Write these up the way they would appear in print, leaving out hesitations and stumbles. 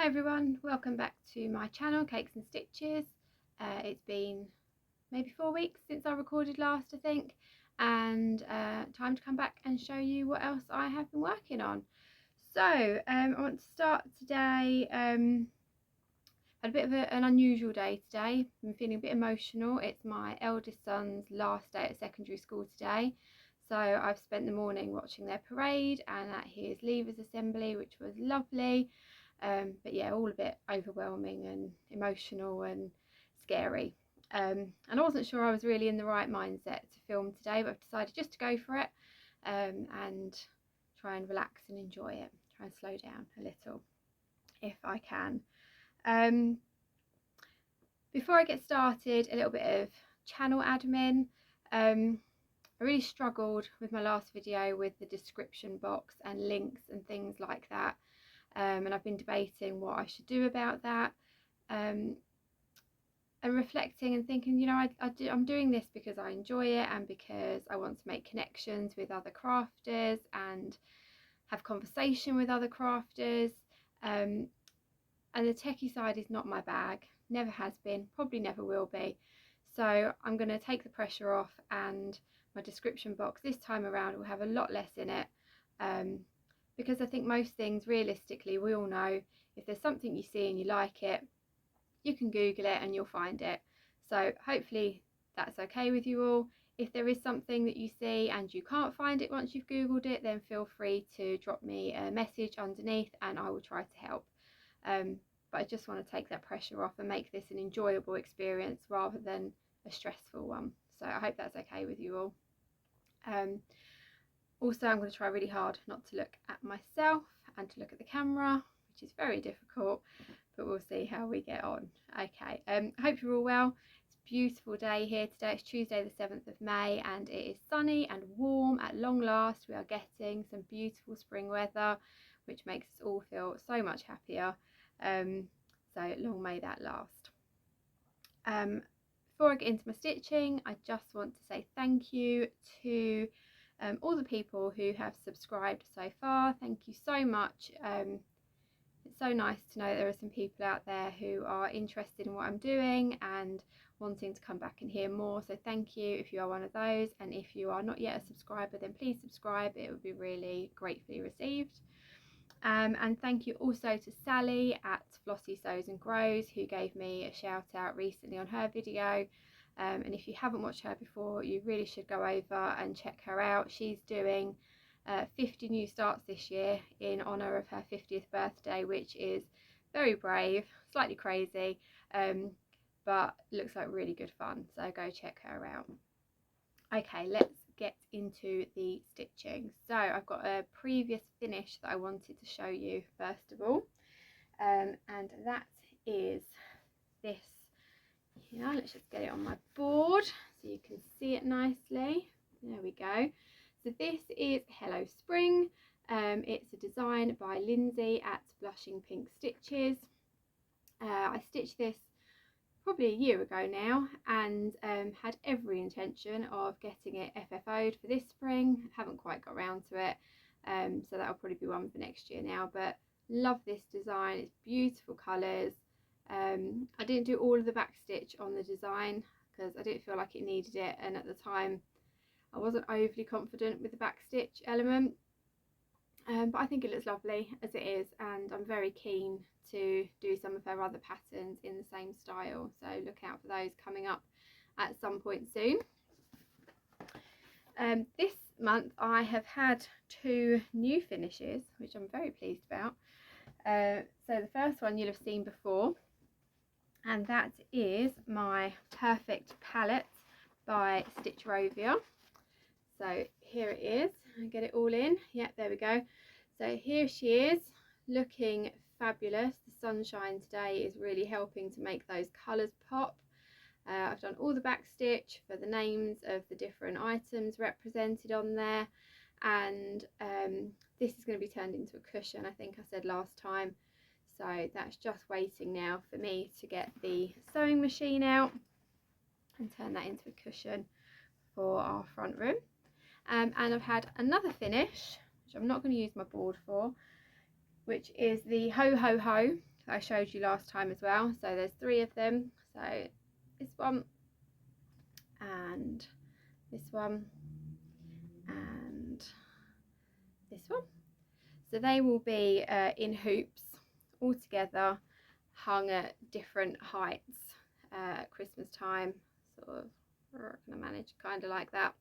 Hi everyone, welcome back to my channel, Cakes and Stitches. It's been maybe 4 weeks since I recorded last, I think, and time to come back and show you what else I have been working on. So I want to start today. Had a bit of an unusual day today. I'm feeling a bit emotional. It's my eldest son's last day at secondary school today. So I've spent the morning watching their parade and at his leavers assembly, which was lovely. But yeah, all a bit overwhelming and emotional and scary. And I wasn't sure I was really in the right mindset to film today, but I've decided just to go for it and try and relax and enjoy it. Try and slow down a little if I can. Before I get started, a little bit of channel admin. I really struggled with my last video with the description box and links and things like that. And I've been debating what I should do about that, and reflecting and thinking, you know, I'm doing this because I enjoy it and because I want to make connections with other crafters and have conversation with other crafters, and the techie side is not my bag, never has been, probably never will be. So I'm going to take the pressure off, and my description box this time around will have a lot less in it, because I think most things, realistically, we all know if there's something you see and you like it, you can Google it and you'll find it. So hopefully that's okay with you all. If there is something that you see and you can't find it once you've Googled it, then feel free to drop me a message underneath and I will try to help. But I just want to take that pressure off and make this an enjoyable experience rather than a stressful one. So I hope that's okay with you all. Also, I'm going to try really hard not to look at myself and to look at the camera, which is very difficult, but we'll see how we get on. Okay, I hope you're all well. It's a beautiful day here today. It's Tuesday the 7th of May and it is sunny and warm at long last. We are getting some beautiful spring weather, which makes us all feel so much happier. So long may that last. Before I get into my stitching, I just want to say thank you to all the people who have subscribed so far. Thank you so much. It's so nice to know that there are some people out there who are interested in what I'm doing and wanting to come back and hear more. So thank you if you are one of those, and if you are not yet a subscriber, then please subscribe. It would be really gratefully received. And thank you also to Sally at Flossie Sews and Grows, who gave me a shout out recently on her video. And if you haven't watched her before, you really should go over and check her out. She's doing 50 new starts this year in honour of her 50th birthday, which is very brave, slightly crazy, but looks like really good fun. So go check her out. Okay, let's get into the stitching. So I've got a previous finish that I wanted to show you first of all, and that is this here. Let's just get it on my board so you can see it nicely. There we go. So this is Hello Spring. It's a design by Lindsay at Blushing Pink Stitches. I stitched this probably a year ago now and had every intention of getting it FFO'd for this spring. Haven't quite got around to it, so that'll probably be one for next year now, but love this design. It's beautiful colours. I didn't do all of the back stitch on the design because I didn't feel like it needed it, and at the time I wasn't overly confident with the back stitch element, but I think it looks lovely as it is, and I'm very keen to do some of her other patterns in the same style, so look out for those coming up at some point soon. This month I have had 2 new finishes, which I'm very pleased about. So the first one you'll have seen before, and that is my Perfect Palette by Stitch Rovia. So here it is. I get it all in. Yep, there we go. So here she is, looking fabulous. The sunshine today is really helping to make those colours pop. I've done all the back stitch for the names of the different items represented on there, and this is going to be turned into a cushion, I think I said last time. So that's just waiting now for me to get the sewing machine out and turn that into a cushion for our front room. And I've had another finish, which I'm not going to use my board for, which is the Ho Ho Ho that I showed you last time as well. So there's 3 of them. So this one and this one and this one. So they will be in hoops all together, hung at different heights at Christmas time. Sort of, or can I manage kind of like that.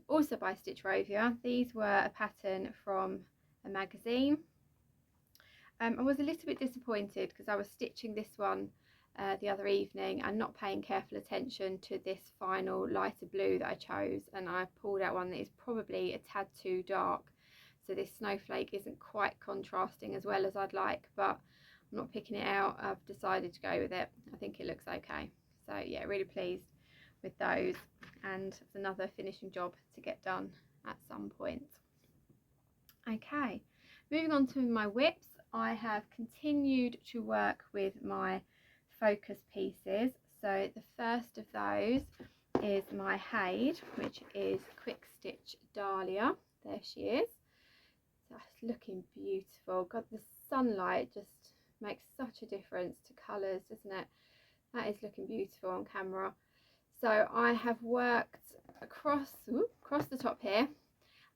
Also by Stitch Rovia. These were a pattern from a magazine. I was a little bit disappointed because I was stitching this one the other evening and not paying careful attention to this final lighter blue that I chose, and I pulled out one that is probably a tad too dark, so this snowflake isn't quite contrasting as well as I'd like, but I'm not picking it out. I've decided to go with it. I think it looks okay. So yeah, really pleased with those, and it's another finishing job to get done at some point. Okay, moving on to my whips. I have continued to work with my focus pieces. So the first of those is my Haid, which is Quick Stitch Dahlia. There she is. That's looking beautiful. God, the sunlight just makes such a difference to colours, doesn't it? That is looking beautiful on camera. So I have worked across the top here.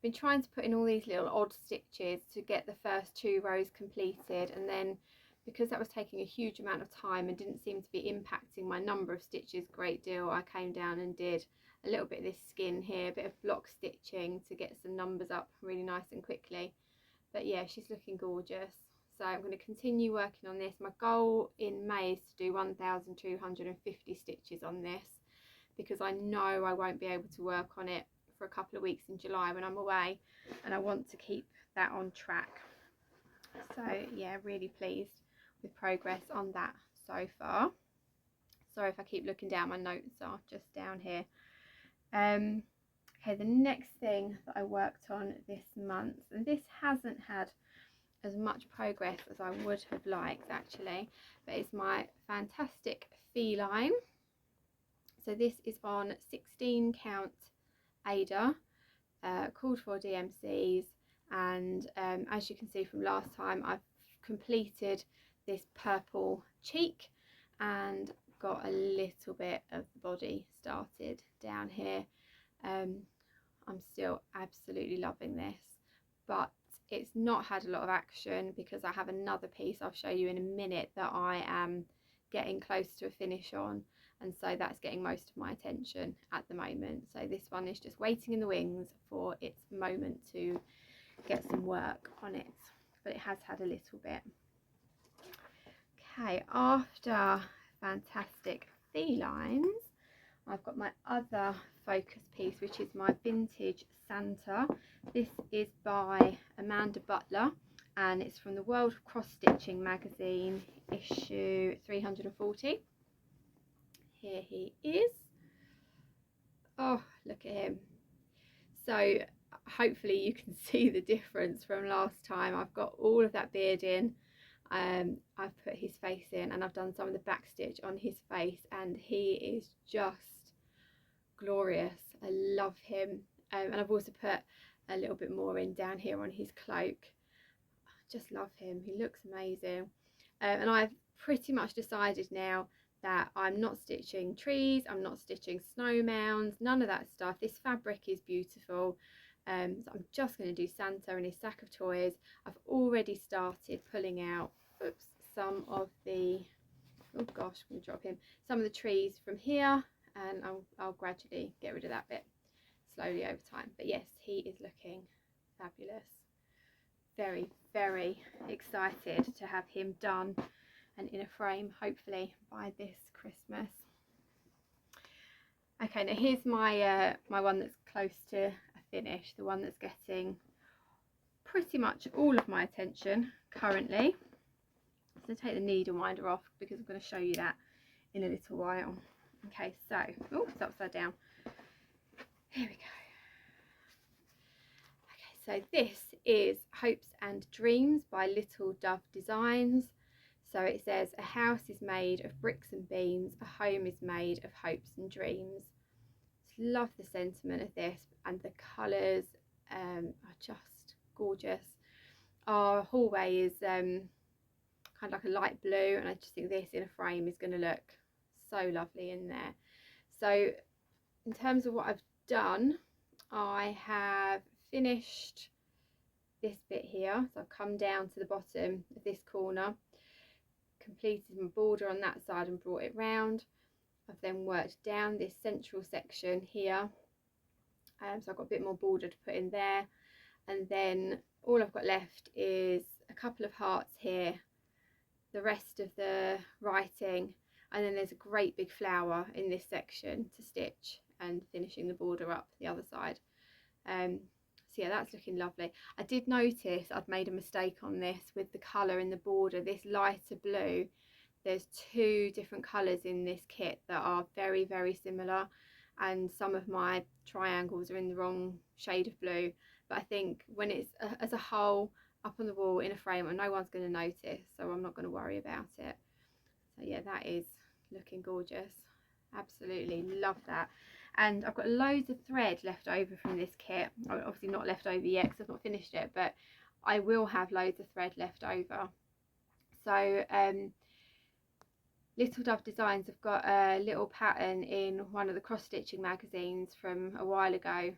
Been trying to put in all these little odd stitches to get the first 2 rows completed, and then because that was taking a huge amount of time and didn't seem to be impacting my number of stitches a great deal, I came down and did a little bit of this skin here, a bit of block stitching to get some numbers up really nice and quickly. But yeah, she's looking gorgeous. So I'm going to continue working on this. My goal in May is to do 1,250 stitches on this, because I know I won't be able to work on it for a couple of weeks in July when I'm away, and I want to keep that on track. So yeah, really pleased with progress on that so far. Sorry if I keep looking down, my notes are just down here. Okay, the next thing that I worked on this month, and this hasn't had as much progress as I would have liked actually, but it's my fantastic feline. So this is on 16 count Ada, called for DMCs, and as you can see from last time, I've completed this purple cheek and got a little bit of the body started down here. I'm still absolutely loving this, but it's not had a lot of action because I have another piece I'll show you in a minute that I am getting close to a finish on, and so that's getting most of my attention at the moment. So this one is just waiting in the wings for its moment to get some work on it, but it has had a little bit. Okay, after fantastic felines, I've got my other focus piece, which is my vintage Santa. This is by Amanda Butler, and it's from the World of Cross Stitching magazine, issue 340. Here he is. Oh, look at him. So hopefully you can see the difference from last time. I've got all of that beard in. I've put his face in, and I've done some of the back stitch on his face, and he is just glorious. I love him. And I've also put a little bit more in down here on his cloak. I just love him. He looks amazing. And I've pretty much decided now that I'm not stitching trees, I'm not stitching snow mounds, none of that stuff. This fabric is beautiful. So I'm just going to do Santa and his sack of toys. I've already started pulling out some of the, oh gosh, I'm going to drop him, some of the trees from here, and I'll gradually get rid of that bit slowly over time. But yes, he is looking fabulous. Very, very excited to have him done and in a frame, hopefully by this Christmas. Okay, now here's my my one that's close to a finish, the one that's getting pretty much all of my attention currently. So take the needle winder off because I'm going to show you that in a little while. Okay, so oh, it's upside down. Here we go. Okay, so this is Hopes and Dreams by Little Dove Designs. So it says, a house is made of bricks and beams, a home is made of hopes and dreams. Just love the sentiment of this, and the colours are just gorgeous. Our hallway is kind of like a light blue, and I just think this in a frame is going to look so lovely in there. So in terms of what I've done, I have finished this bit here, so I've come down to the bottom of this corner, completed my border on that side and brought it round. I've then worked down this central section here, so I've got a bit more border to put in there, and then all I've got left is a couple of hearts here, the rest of the writing, and then there's a great big flower in this section to stitch, and finishing the border up the other side. So yeah, that's looking lovely. I did notice I'd made a mistake on this with the colour in the border, this lighter blue. There's two different colours in this kit that are very, very similar, and some of my triangles are in the wrong shade of blue, but I think when it's as a whole up on the wall in a frame, no one's going to notice, so I'm not going to worry about it. So yeah, that is looking gorgeous. Absolutely love that. And I've got loads of thread left over from this kit. Obviously not left over yet because I've not finished it, but I will have loads of thread left over. So Little Dove Designs have got a little pattern in one of the cross stitching magazines from a while ago,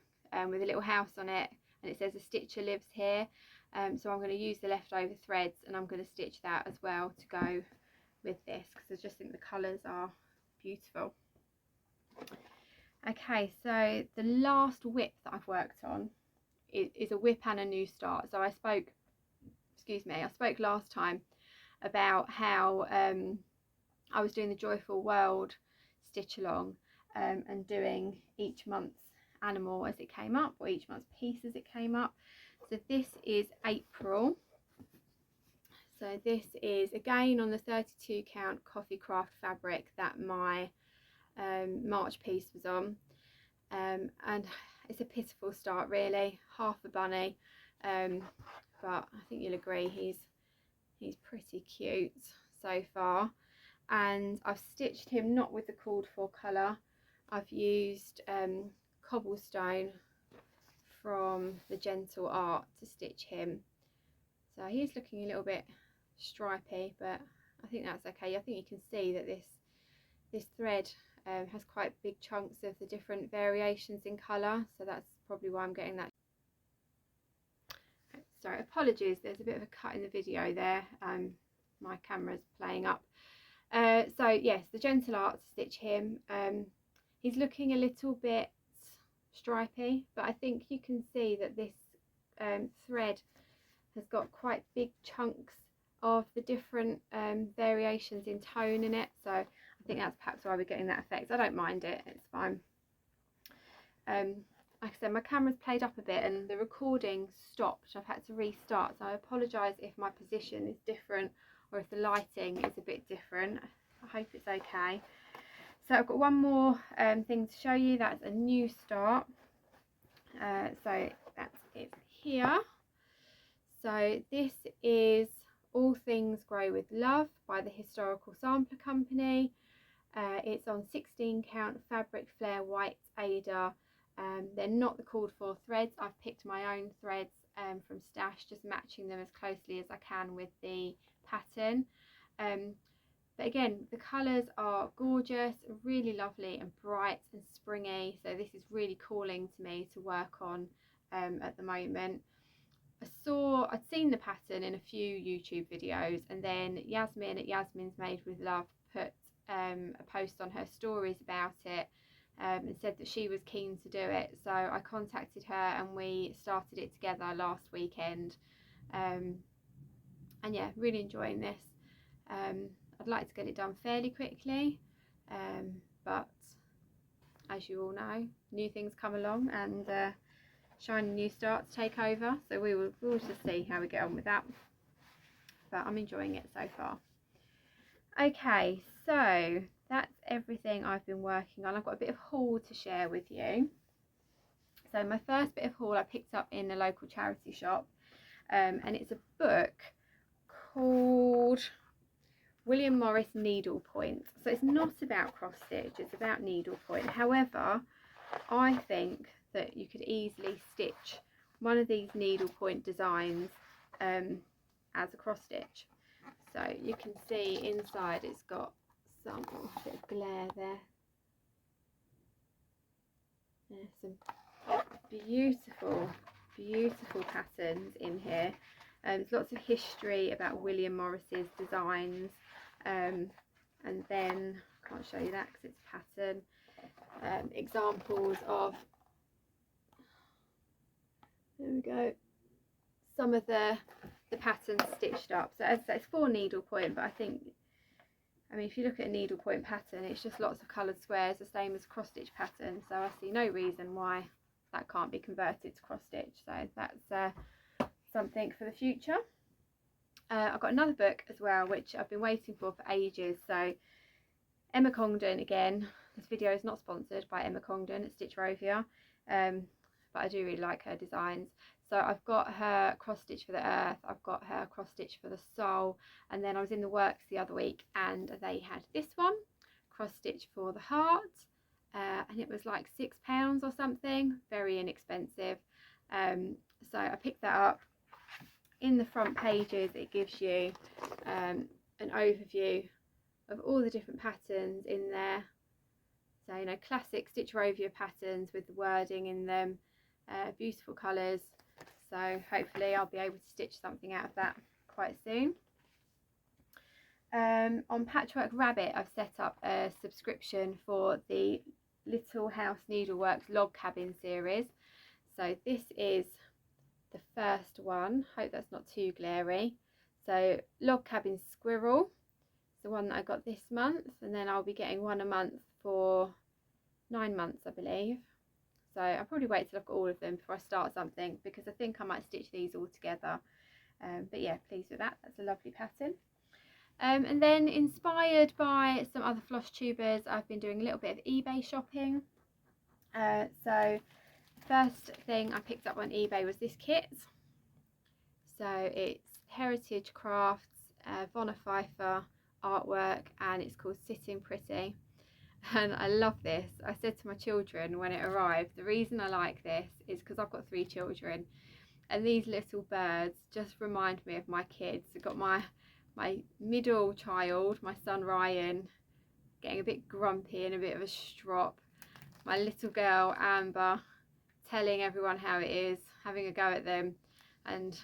with a little house on it, and it says a stitcher lives here. So I'm going to use the leftover threads, and I'm going to stitch that as well to go with this, because I just think the colours are beautiful. Okay, so the last whip that I've worked on is a whip and a new start. So I spoke last time about how I was doing the Joyful World stitch along, and doing each month's animal as it came up, or each month's piece as it came up. So this is April. So this is again on the 32 count coffee craft fabric that my March piece was on, and it's a pitiful start really, half a bunny, but I think you'll agree he's pretty cute so far. And I've stitched him not with the called for colour. I've used cobblestone from the Gentle Art to stitch him, so he's looking a little bit stripy, but I think that's okay. I think you can see that this thread has quite big chunks of the different variations in colour, so that's probably why I'm getting that. Sorry, apologies, there's a bit of a cut in the video there, my camera's playing up. So yes, the Gentle Art to stitch him. He's looking a little bit stripy, but I think you can see that this thread has got quite big chunks of the different variations in tone in it, so I think that's perhaps why we're getting that effect. I don't mind it, it's fine. Like I said, my camera's played up a bit and the recording stopped. I've had to restart, so I apologise if my position is different or if the lighting is a bit different. I hope it's okay. So I've got one more thing to show you. That's a new start. So that's it here. So this is All Things Grow with Love by the Historical Sampler Company. It's on 16 count fabric flare white Ada. They're not the called for threads. I've picked my own threads from Stash, just matching them as closely as I can with the pattern. But again, the colours are gorgeous, really lovely and bright and springy, so this is really calling to me to work on at the moment. I'd seen the pattern in a few YouTube videos, and then Yasmin at Yasmin's Made with Love put a post on her stories about it, and said that she was keen to do it, so I contacted her and we started it together last weekend. And yeah, really enjoying this. I'd like to get it done fairly quickly, but as you all know, new things come along and shiny new starts take over, so we'll just see how we get on with that, but I'm enjoying it so far. Okay, so that's everything I've been working on. I've got a bit of haul to share with you. So my first bit of haul I picked up in a local charity shop, and it's a book called William Morris Needlepoint. So it's not about cross stitch, it's about needlepoint. However, I think that you could easily stitch one of these needlepoint designs as a cross stitch. So you can see inside it's got some bit of glare there. There's some beautiful, beautiful patterns in here. There's lots of history about William Morris's designs, and then I can't show you that because it's a pattern. Examples of, there we go, some of the patterns stitched up. So as I say, it's 4 needlepoint, but I mean, if you look at a needlepoint pattern, it's just lots of coloured squares, the same as cross stitch pattern. So I see no reason why that can't be converted to cross stitch. So that's something for the future. I've got another book as well, which I've been waiting for ages. So Emma Congdon again. This video is not sponsored by Emma Congdon at Stitch Rovia, but I do really like her designs. So I've got her cross stitch for the earth, I've got her cross stitch for the soul, and then I was in the works the other week and they had this one, cross stitch for the heart, and it was like £6 or something, very inexpensive. So I picked that up. In the front pages it gives you an overview of all the different patterns in there. So, you know, classic Stitch Rovia patterns with the wording in them, beautiful colours. So hopefully I'll be able to stitch something out of that quite soon. On Patchwork Rabbit, I've set up a subscription for the Little House Needleworks log cabin series. So this is the first one. Hope that's not too glary. So log cabin squirrel, the one that I got this month, and then I'll be getting one a month for 9 months, I believe. So I'll probably wait till I've got all of them before I start something, because I think I might stitch these all together. But yeah, pleased with that. That's a lovely pattern. And then inspired by some other floss tubers, I've been doing a little bit of eBay shopping. So first thing I picked up on eBay was this kit. So it's Heritage Crafts, Vonna Pfeiffer artwork, and it's called Sitting Pretty. And I love this. I said to my children when it arrived, the reason I like this is because I've got 3 children, and these little birds just remind me of my kids. I've got my middle child, my son Ryan, getting a bit grumpy and a bit of a strop. My little girl Amber telling everyone how it is, having a go at them, and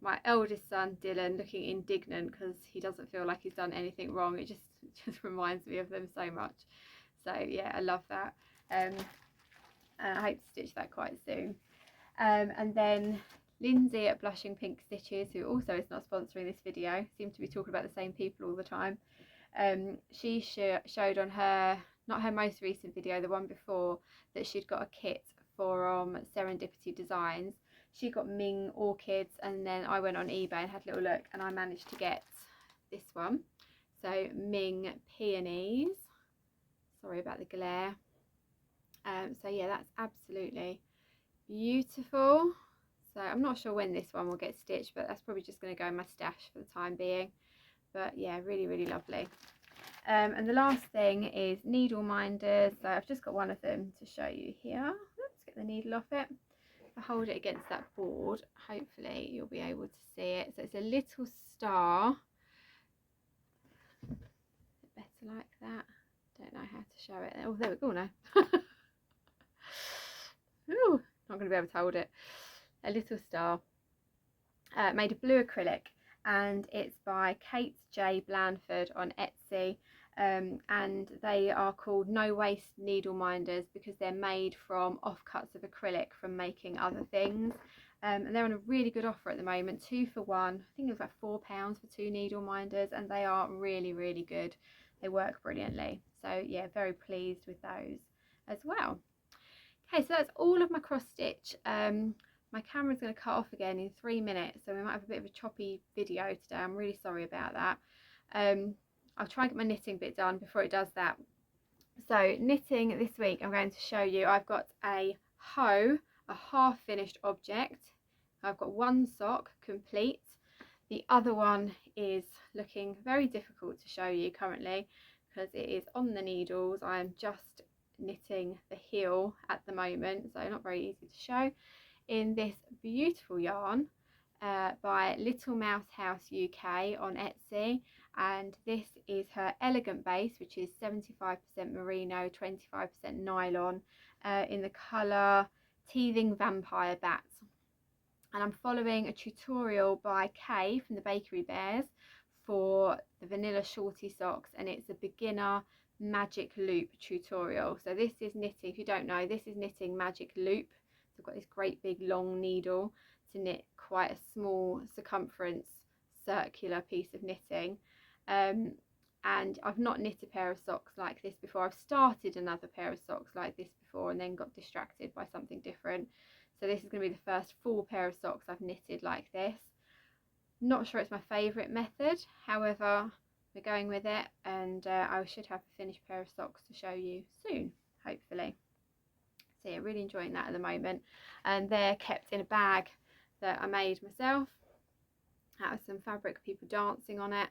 my eldest son Dylan looking indignant because he doesn't feel like he's done anything wrong. It just reminds me of them so much. So yeah, I love that, and I hope to stitch that quite soon. And then Lindsay at Blushing Pink Stitches, who also is not sponsoring this video, seem to be talking about the same people all the time. She showed on her, not her most recent video, the one before, that she'd got a kit from Serendipity Designs. She got Ming Orchids, and then I went on eBay and had a little look, and I managed to get this one. So Ming Peonies. Sorry about the glare. So yeah, that's absolutely beautiful. So I'm not sure when this one will get stitched, but that's probably just going to go in my stash for the time being. But yeah, really, really lovely. And the last thing is needle minders. So I've just got one of them to show you here. Let's get the needle off it. If I hold it against that board, hopefully you'll be able to see it. So it's a little star. Better like that. Don't know how to show it. Oh, there we go now. Ooh, not going to be able to hold it. A little star, made of blue acrylic, and it's by Kate J. Blandford on Etsy, and they are called no waste needle minders because they're made from offcuts of acrylic from making other things. And they're on a really good offer at the moment, 2 for 1. I think it was like £4 for 2 needle minders, and they are really, really good. They work brilliantly. So yeah, very pleased with those as well. Okay, so that's all of my cross stitch. My camera's going to cut off again in 3 minutes, so we might have a bit of a choppy video today. I'm really sorry about that. I'll try and get my knitting bit done before it does that. So knitting this week, I'm going to show you, I've got a hoe, a half finished object. I've got 1 sock complete. The other one is looking very difficult to show you currently because it is on the needles. I am just knitting the heel at the moment, so not very easy to show, in this beautiful yarn. by Little Mouse House UK on Etsy, and this is her elegant base, which is 75% merino, 25% nylon, in the colour Teething Vampire Bats. And I'm following a tutorial by Kay from the Bakery Bears for the vanilla shorty socks, and it's a beginner magic loop tutorial. So this is knitting, if you don't know, this is knitting magic loop. So I've got this great big long needle to knit quite a small circumference circular piece of knitting, and I've not knit a pair of socks like this before. I've started another pair of socks like this before and then got distracted by something different. So this is going to be the first full pair of socks I've knitted like this. Not sure it's my favourite method, however we're going with it, and I should have a finished pair of socks to show you soon, hopefully. So yeah, really enjoying that at the moment, and they're kept in a bag that I made myself out of some fabric, people dancing on it.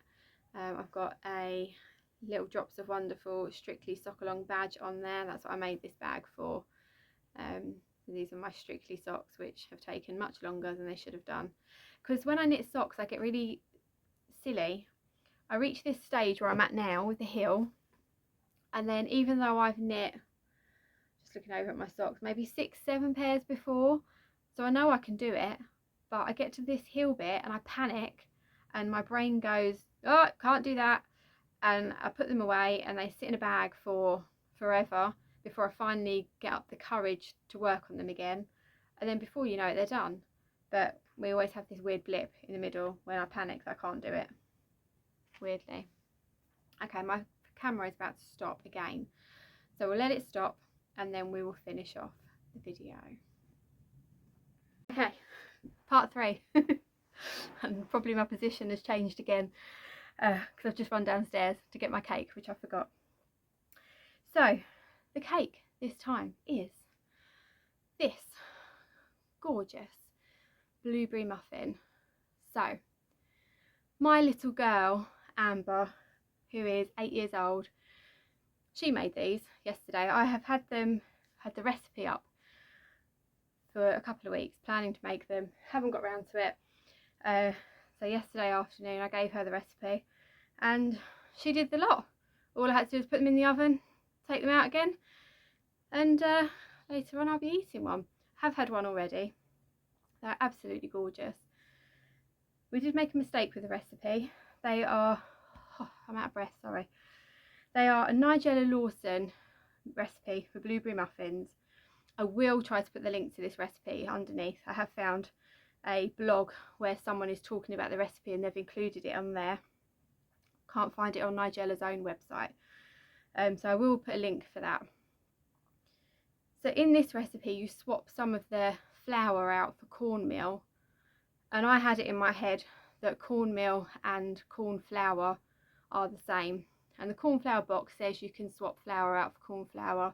I've got a little Drops of Wonderful Strictly Sock Along badge on there. That's what I made this bag for. These are my Strictly socks, which have taken much longer than they should have done, because when I knit socks I get really silly. I reach this stage where I'm at now with the heel, and then even though I've knit, just looking over at my socks, maybe 6-7 pairs before, so I know I can do it, but I get to this heel bit and I panic and my brain goes, oh, can't do that, and I put them away and they sit in a bag for forever before I finally get up the courage to work on them again, and then before you know it they're done. But we always have this weird blip in the middle when I panic that I can't do it, weirdly. Okay, my camera is about to stop again, so we'll let it stop and then we will finish off the video. Okay, part 3. And probably my position has changed again because I've just run downstairs to get my cake, which I forgot. So the cake this time is this gorgeous blueberry muffin. So my little girl Amber, who is 8 years old, she made these yesterday. I have had the recipe up for a couple of weeks, planning to make them, haven't got around to it. So yesterday afternoon I gave her the recipe and she did the lot. All I had to do was put them in the oven, take them out again, and later on I'll be eating one. Have had one already. They're absolutely gorgeous. We did make a mistake with the recipe. They are, oh, I'm out of breath, sorry. They are a Nigella Lawson recipe for blueberry muffins. I will try to put the link to this recipe underneath. I have found a blog where someone is talking about the recipe and they've included it on there. Can't find it on Nigella's own website, so I will put a link for that. So in this recipe you swap some of the flour out for cornmeal, and I had it in my head that cornmeal and corn flour are the same, and the corn flour box says you can swap flour out for corn flour,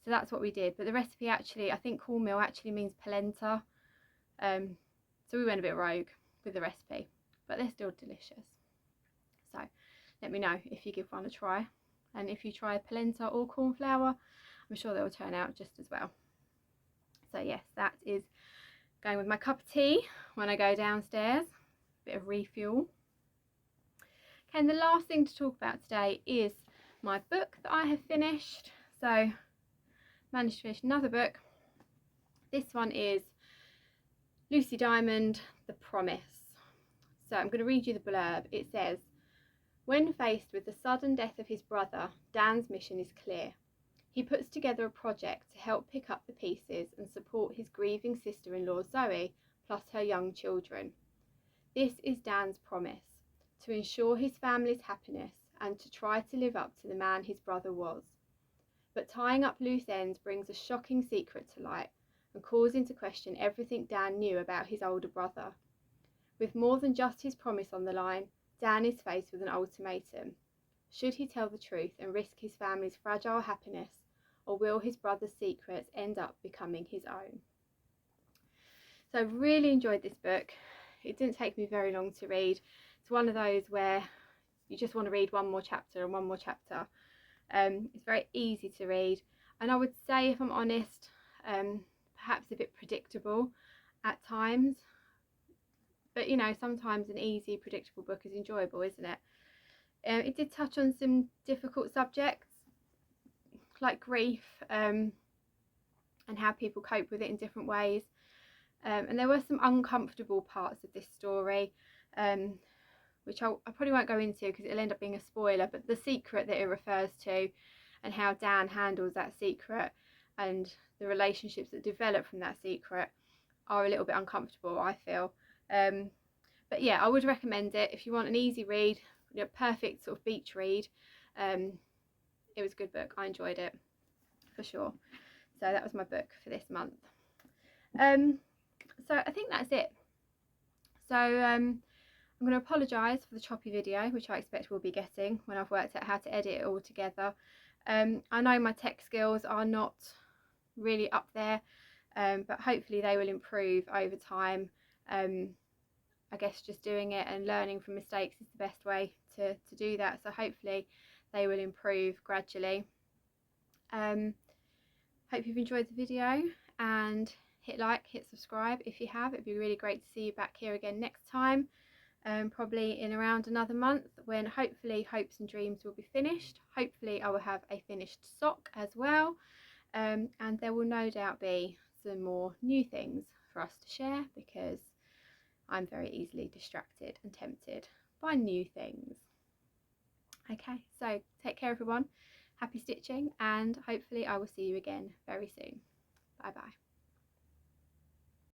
so that's what we did. But the recipe actually, I think cornmeal actually means polenta, so we went a bit rogue with the recipe, but they're still delicious. So let me know if you give one a try, and if you try polenta or corn flour, I'm sure they will turn out just as well. So yes, that is going with my cup of tea when I go downstairs, bit of refuel. Okay, and the last thing to talk about today is my book that I have finished. So managed to finish another book. This one is Lucy Diamond, The Promise. So I'm going to read you the blurb. It says, when faced with the sudden death of his brother, Dan's mission is clear. He puts together a project to help pick up the pieces and support his grieving sister-in-law Zoe, plus her young children. This is Dan's promise, to ensure his family's happiness and to try to live up to the man his brother was. But tying up loose ends brings a shocking secret to light and calls into question everything Dan knew about his older brother. With more than just his promise on the line, Dan is faced with an ultimatum. Should he tell the truth and risk his family's fragile happiness, or will his brother's secrets end up becoming his own? So I really enjoyed this book. It didn't take me very long to read. It's one of those where you just want to read one more chapter and one more chapter. It's very easy to read, and I would say, if I'm honest, perhaps a bit predictable at times. but you know, sometimes an easy, predictable book is enjoyable, isn't it? It did touch on some difficult subjects like grief, and how people cope with it in different ways. And there were some uncomfortable parts of this story, which I probably won't go into because it'll end up being a spoiler, but the secret that it refers to and how Dan handles that secret and the relationships that develop from that secret are a little bit uncomfortable, I feel. But yeah, I would recommend it if you want an easy read, you know, perfect sort of beach read. It was a good book. I enjoyed it for sure. So that was my book for this month. So I think that's it. So I'm going to apologise for the choppy video, which I expect we'll be getting when I've worked out how to edit it all together. I know my tech skills are not really up there, but hopefully they will improve over time. I guess just doing it and learning from mistakes is the best way to do that. So hopefully they will improve gradually. Hope you've enjoyed the video, and hit like, hit subscribe if you have. It'd be really great to see you back here again next time, probably in around another month, when hopefully Hopes and Dreams will be finished. Hopefully I will have a finished sock as well, and there will no doubt be some more new things for us to share, because I'm very easily distracted and tempted by new things. Okay, so take care everyone, happy stitching, and hopefully I will see you again very soon. Bye bye.